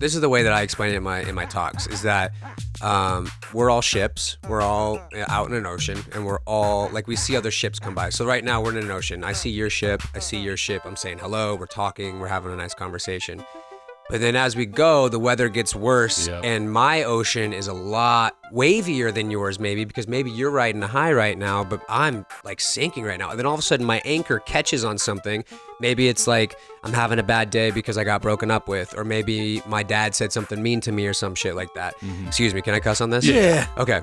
this is the way that I explain it in my talks, is that we're all ships. We're all out in an ocean, and we're all like, we see other ships come by. So right now we're in an ocean. I see your ship. I see your ship. I'm saying hello. We're talking. We're having a nice conversation. But then as we go, the weather gets worse, and my ocean is a lot wavier than yours, maybe, because maybe you're riding a high right now, but I'm like sinking right now. And then all of a sudden my anchor catches on something. Maybe it's like I'm having a bad day because I got broken up with, or maybe my dad said something mean to me or some shit like that. Excuse me, can I cuss on this? Yeah. Okay.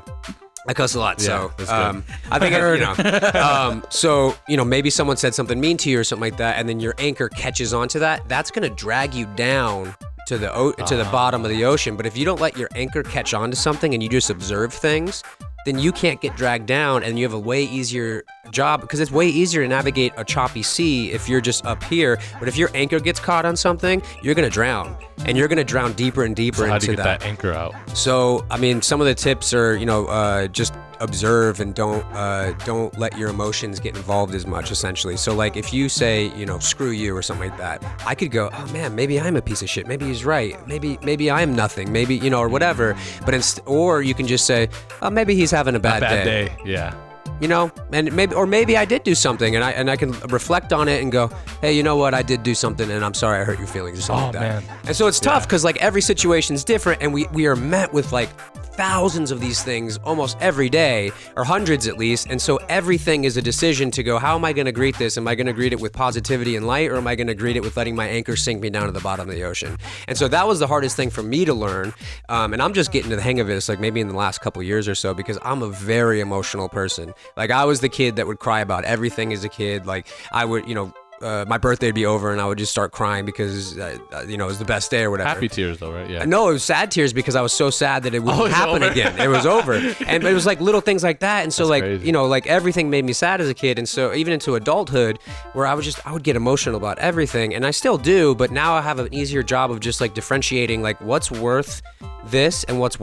I cuss a lot, so I think I heard. So maybe someone said something mean to you or something like that, and then your anchor catches onto that. That's gonna drag you down to the bottom of the ocean. But if you don't let your anchor catch onto something and you just observe things, then you can't get dragged down, and you have a way easier job, because it's way easier to navigate a choppy sea if you're just up here. But if your anchor gets caught on something, you're gonna drown, and you're gonna drown deeper and deeper into that. How do you get that anchor out? So, I mean, some of the tips are, just observe and don't let your emotions get involved as much, essentially. So like if you say, screw you or something like that, I could go, oh man, maybe I'm a piece of shit. Maybe he's right. Maybe I'm nothing. Maybe, or whatever. But or you can just say, oh, maybe he's having a bad day. Yeah. And maybe I did do something, and I can reflect on it and go, hey, you know what? I did do something, and I'm sorry I hurt your feelings or something like that. Man. And so it's tough because like every situation's different, and we are met with like thousands of these things almost every day, or hundreds at least. And so everything is a decision to go, how am I going to greet this? Am I going to greet it with positivity and light, or am I going to greet it with letting my anchor sink me down to the bottom of the ocean? And so that was the hardest thing for me to learn. And I'm just getting to the hang of it. It's like maybe in the last couple years or so, because I'm a very emotional person. Like I was the kid that would cry about everything as a kid. Like I would, my birthday would be over and I would just start crying because, it was the best day or whatever. Happy tears though, right? Yeah. No, it was sad tears because I was so sad that it wouldn't happen again. It was over. And it was like little things like that. And so that's like, crazy. Like everything made me sad as a kid. And so even into adulthood where I would get emotional about everything, and I still do, but now I have an easier job of just like differentiating like what's worth this and what's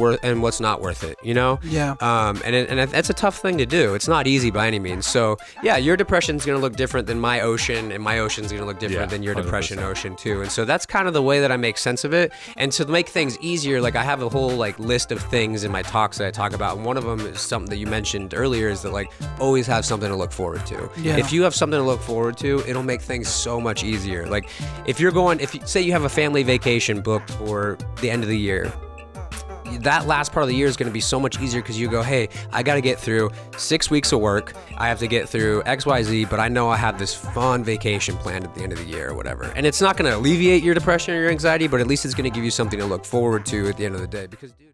not worth it, Yeah. And that's a tough thing to do. It's not easy by any means. So yeah, your depression's going to look different than my ocean, and my ocean's going to look different than your 100%. Depression ocean too. And so that's kind of the way that I make sense of it. And to make things easier, like I have a whole like list of things in my talks that I talk about. And one of them is something that you mentioned earlier, is that like always have something to look forward to. Yeah. If you have something to look forward to, it'll make things so much easier. Like if you say you have a family vacation booked for the end of the year, that last part of the year is going to be so much easier because you go, hey, I got to get through 6 weeks of work. I have to get through XYZ, but I know I have this fun vacation planned at the end of the year or whatever. And it's not going to alleviate your depression or your anxiety, but at least it's going to give you something to look forward to at the end of the day. Because, dude.